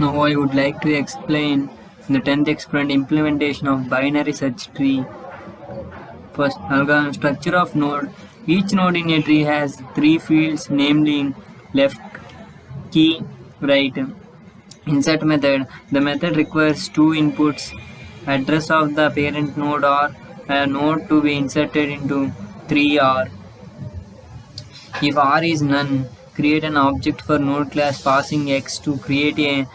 Now I would like to explain the 10th experiment implementation of binary search tree. First, algorithm structure of node. Each node in a tree has three fields, namely left, key, right. Insert method. The method requires two inputs, address of the parent node or a node to be inserted into 3R. If R is none, create an object for node class passing X to create a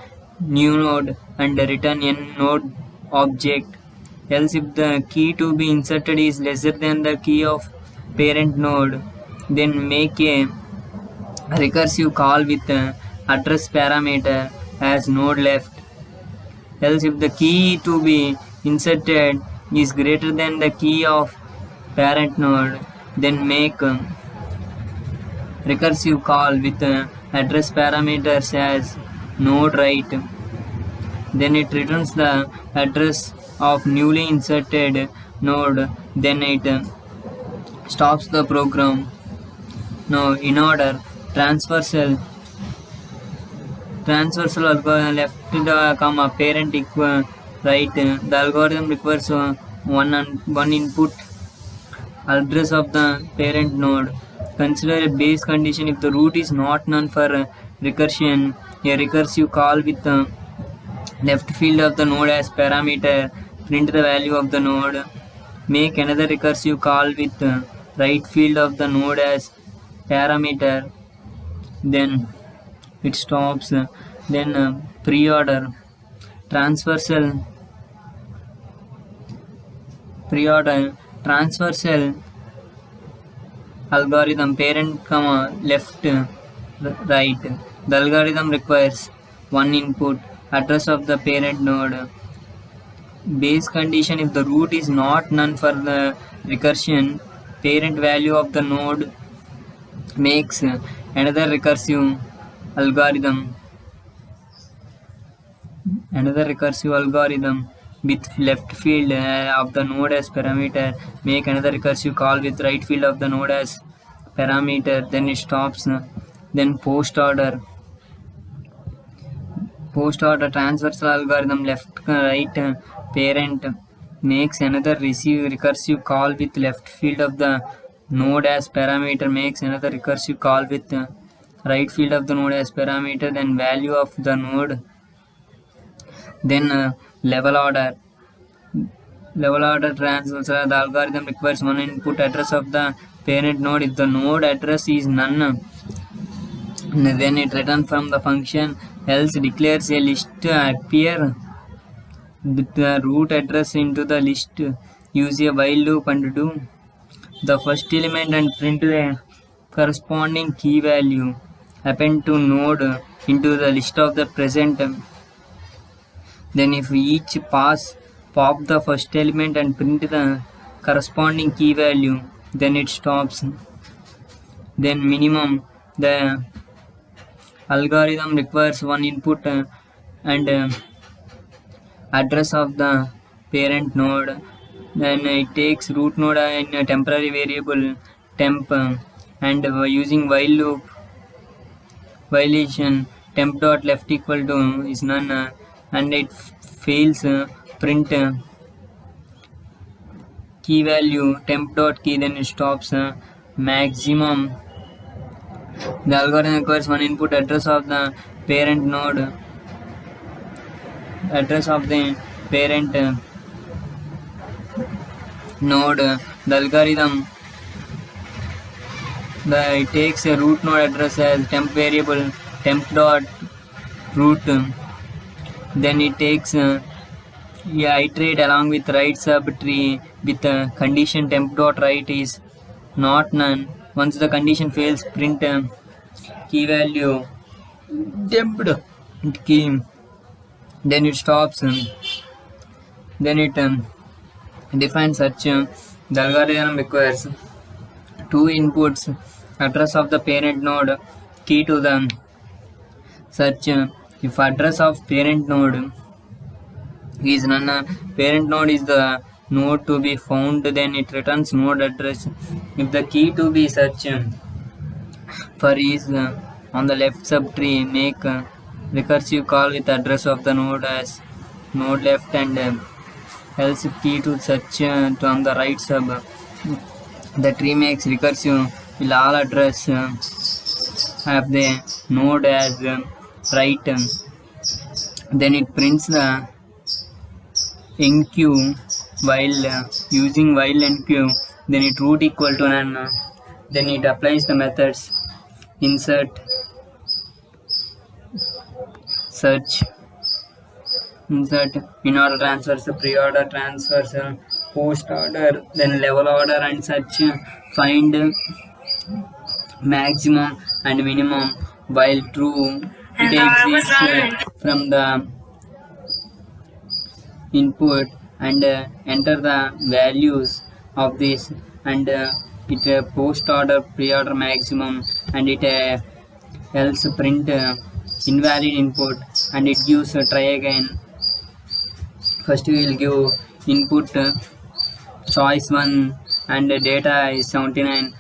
new node and return n node object. Else if the key to be inserted is lesser than the key of parent node, then make a recursive call with address parameter as node left. Else if the key to be inserted is greater than the key of parent node, then make recursive call with address parameters as node right. Then it returns the address of newly inserted node. Then it stops the program. Now in order, transversal algorithm left the comma parent equal right. The algorithm requires one input, address of the parent node. Consider a base condition. If the root is not none for recursion, a recursive call with the left field of the node as parameter, print the value of the node. Make another recursive call with the right field of the node as parameter. Then it stops. Then pre-order transversal algorithm parent comma left right. The algorithm requires one input, address of the parent node. Base condition. If the root is not none for the recursion, parent value of the node, makes another recursive algorithm with left field of the node as parameter. Make another recursive call with right field of the node as parameter. Then it stops. Then post order transversal algorithm left right parent makes another recursive call with left field of the node as parameter. Makes another recursive call with right field of the node as parameter. Then value of the node. Then level order transversal. The algorithm requires one input, address of the parent node. If the node address is none, then it returns from the function. Else declares a list appear with the root address into the list. Use a while loop and do the first element and print the corresponding key value. Append to node into the list of the present. Then if each pass pop the first element and print the corresponding key value, then it stops. Then minimum. The algorithm requires one input and address of the parent node. Then it takes root node in a temporary variable temp and using while loop violation temp dot left equal to is none and it fails print key value temp dot key. Then it stops. Maximum. The algorithm requires one input, address of the parent node, The algorithm it takes a root node address as temp variable temp dot root. Then it takes iterate along with right subtree with condition temp dot right is not none. Once the condition fails, print key value temp dot key. Then it stops. Then it defines search. The algorithm requires two inputs, address of the parent node, key to the search. If address of parent node is none, parent node is the node to be found, then it returns node address. If the key to be search for is on the left subtree, make recursive call with address of the node as node left and else key to search on the right sub. The tree makes recursive will all address have the node as right. Then it prints the enqueue while using while enqueue. Then it root equal to none. Then it applies the methods insert, search, insert, in-order transfers, pre-order transfers, post-order, then level order and such. Find maximum and minimum. While true, it exists from the input and enter the values of this, and it post order, pre-order maximum, and it else print invalid input, and it gives try again. First we will give input choice 1 and data is 79,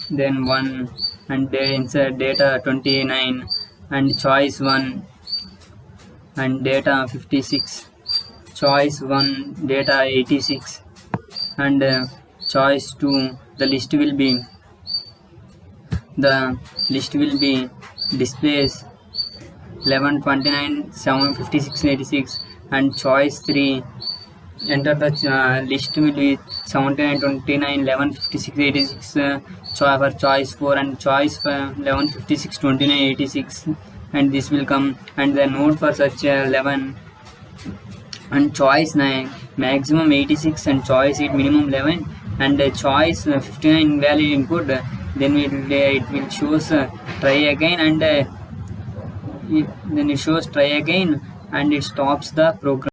then 1 and insert data 29 and choice 1 and data 56, choice 1 data 86, and choice 2 the list will be displays 11 29 7 56 86, and choice 3 enter the list will be 79 29 11 56 86 for choice 4, and choice 11 56 29 86, and this will come, and the node for such 11 and choice 9 maximum 86 and choice 8 minimum 11, and choice 59 invalid input. Then it will shows try again, and then it shows try again, and it stops the program.